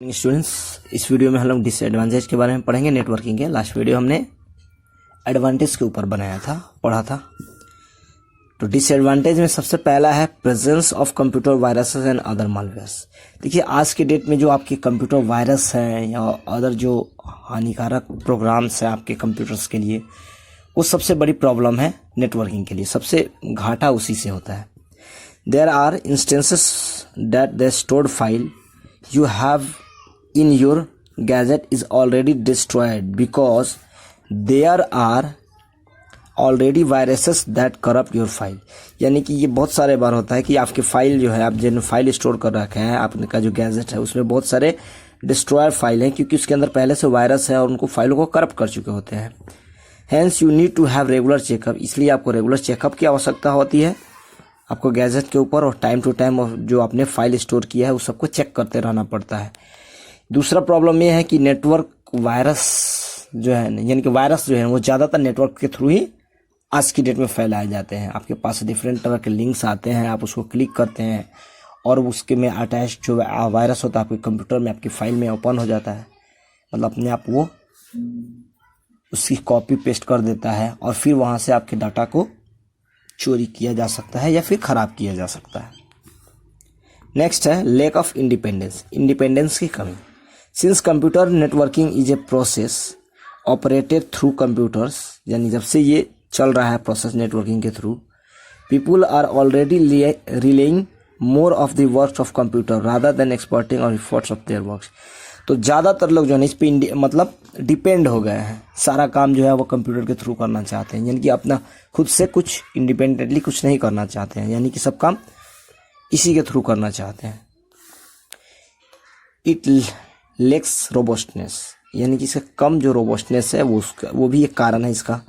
Students, इस video में हम लोग डिसएडवांटेज के बारे में पढ़ेंगे। नेटवर्किंग के लास्ट वीडियो हमने एडवांटेज के ऊपर पढ़ा था। तो डिसएडवांटेज में सबसे पहला है presence of computer viruses and other malwares. देखिए, आज के डेट में जो आपके कंप्यूटर वायरस हैं या अदर जो हानिकारक प्रोग्राम्स हैं आपके कंप्यूटर्स के लिए, वो सबसे बड़ी प्रॉब्लम है नेटवर्किंग के लिए। सबसे घाटा उसी से होता है। There are instances that the stored file you have in your gadget is already destroyed because there are already viruses that corrupt your file। यानी कि ये बहुत सारे बार होता है कि आपके फाइल जो है, आप जिन फाइल स्टोर कर रखे हैं आपने का जो गैजेट है, उसमें बहुत सारे डिस्ट्रॉयर फाइल हैं क्योंकि उसके अंदर पहले से वायरस है और उनको फाइलों को करप्ट कर चुके होते हैं। Hence you need to have regular checkup. इसलिए आपको रेगुलर चेकअप की आवश्यकता होती है आपको गैजेट के ऊपर, और टाइम टू टाइम जो आपने फाइल स्टोर किया है उस सबको चेक करते रहना पड़ता है। दूसरा प्रॉब्लम ये है कि नेटवर्क वायरस जो है, यानी कि वायरस जो है वो ज़्यादातर नेटवर्क के थ्रू ही आज की डेट में फैलाए जाते हैं। आपके पास डिफरेंट तरह के लिंक्स आते हैं, आप उसको क्लिक करते हैं और उसके में अटैच जो वायरस होता है आपके कंप्यूटर में, आपकी फाइल में ओपन हो जाता है। मतलब अपने आप वो उसकी कॉपी पेस्ट कर देता है और फिर वहाँ से आपके डाटा को चोरी किया जा सकता है या फिर ख़राब किया जा सकता है। नेक्स्ट है लैक ऑफ इंडिपेंडेंस, इंडिपेंडेंस की कमी। Since computer networking is a process operated through computers, यानी जब से ये चल रहा है प्रोसेस नेटवर्किंग के through, people are already relying more of the work of computer rather than experting और एफर्ट्स ऑफ देयर वर्क्स। तो ज़्यादातर लोग जो है इस पर मतलब डिपेंड हो गए हैं। सारा काम जो है वो कंप्यूटर के थ्रू करना चाहते हैं, यानी कि अपना खुद से कुछ इंडिपेंडेंटली कुछ नहीं करना चाहते हैं, यानी कि सब काम इसी के थ्रू करना चाहते हैं। इट लेक्स रोबस्टनेस, यानी कि इसका कम जो रोबस्टनेस है वो भी एक कारण है इसका।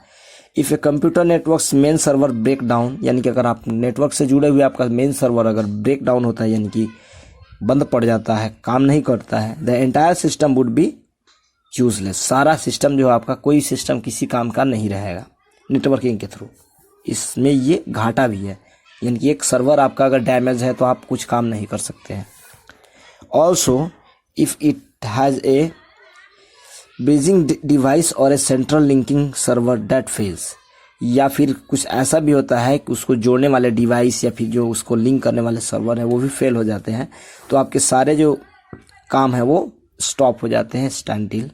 If a computer networks main server break down, यानी कि अगर आप नेटवर्क से जुड़े हुए आपका मेन सर्वर अगर ब्रेक डाउन होता है, यानी कि बंद पड़ जाता है, काम नहीं करता है, the entire system would be useless. सारा सिस्टम जो आपका, कोई सिस्टम किसी काम का नहीं रहेगा नेटवर्किंग के थ्रू। इसमें ये घाटा भी है, यानी कि एक सर्वर आपका अगर डैमेज है तो आप कुछ काम नहीं कर सकते हैं। Also if it has a bridging device और a central linking server that fails, या फिर कुछ ऐसा भी होता है कि उसको जोड़ने वाले डिवाइस या फिर जो उसको लिंक करने वाले सर्वर है वो भी फेल हो जाते हैं, तो आपके सारे जो काम है वो स्टॉप हो जाते हैं, stand still.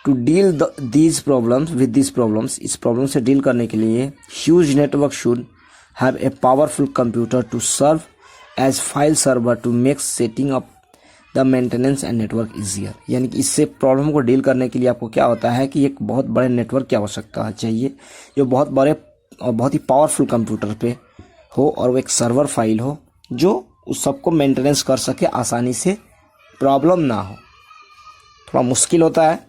To deal these problems with these problems, इस प्रॉब्लम से डील करने के लिए huge network should have a powerful computer to serve as file server to make setting up the maintenance and network easier. यानी कि इससे problem को deal करने के लिए आपको क्या होता है कि एक बहुत बड़े नेटवर्क की आवश्यकता चाहिए, जो बहुत बड़े और बहुत ही पावरफुल कंप्यूटर पे हो और वो एक सर्वर फाइल हो जो उस सबको मेंटेनेंस कर सके आसानी से, प्रॉब्लम ना हो। थोड़ा मुश्किल होता है।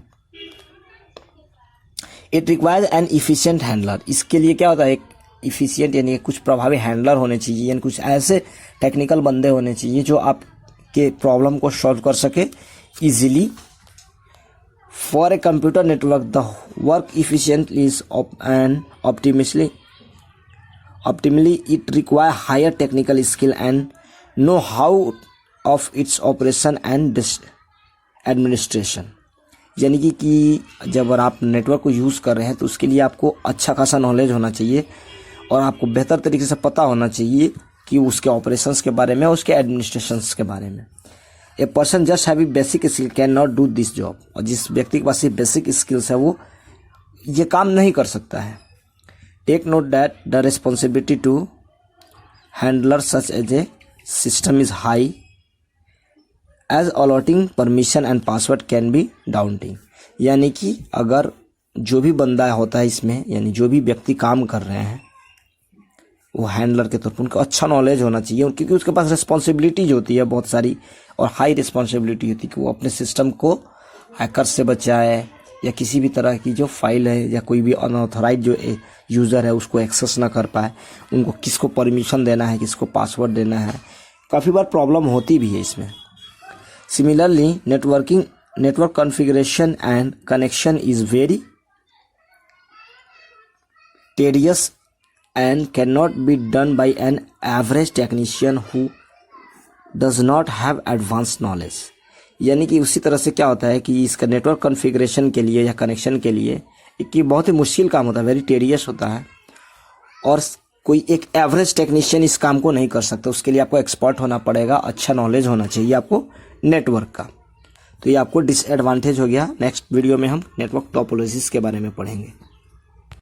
It requires N efficient handler, इसके लिए क्या होता है, एक इफिशिएंट यानी कुछ प्रभावी हैंडलर होने चाहिए, यानी कुछ ऐसे टेक्निकल बंदे होने चाहिए जो आप के प्रॉब्लम को सॉल्व कर सके easily. For a computer network the work efficient is and optimally it require higher technical skill and know how of its operation and administration. यानी कि जब आप नेटवर्क को यूज़ कर रहे हैं तो उसके लिए आपको अच्छा खासा नॉलेज होना चाहिए और आपको बेहतर तरीके से पता होना चाहिए कि उसके ऑपरेशंस के बारे में, उसके एडमिनिस्ट्रेशंस के बारे में। A person just have basic skill can not do this job, और जिस व्यक्ति के पास ये बेसिक स्किल्स है वो ये काम नहीं कर सकता है। Take note that the responsibility to handler such as a system is high as allotting permission and password can be daunting. यानी कि अगर जो भी बंदा होता है इसमें, यानी जो भी व्यक्ति काम कर रहे हैं वो हैंडलर के तौर पर उनको अच्छा नॉलेज होना चाहिए, क्योंकि उसके पास रिस्पॉन्सिबिलिटीज होती है बहुत सारी और हाई रिस्पॉन्सिबिलिटी होती है कि वो अपने सिस्टम को हैकर से बचाए या किसी भी तरह की जो फाइल है या कोई भी अनऑथराइज जो यूज़र है उसको एक्सेस ना कर पाए, उनको किसको परमिशन देना है, किसको पासवर्ड देना है। काफ़ी बार प्रॉब्लम होती भी है इसमें। Similarly network configuration and connection is very tedious and cannot be done by an average technician who does not have advance knowledge. यानी कि उसी तरह से क्या होता है कि इसका नेटवर्क कॉन्फ़िगरेशन के लिए या कनेक्शन के लिए एक ये बहुत ही मुश्किल काम होता है, वेरी टेडियस होता है, और कोई एक एवरेज टेक्नीशियन इस काम को नहीं कर सकता। उसके लिए आपको एक्सपर्ट होना पड़ेगा, अच्छा नॉलेज होना चाहिए आपको नेटवर्क का। तो ये आपको डिसएडवांटेज हो गया। नेक्स्ट वीडियो में हम नेटवर्क टोपोलॉजीज के बारे में पढ़ेंगे।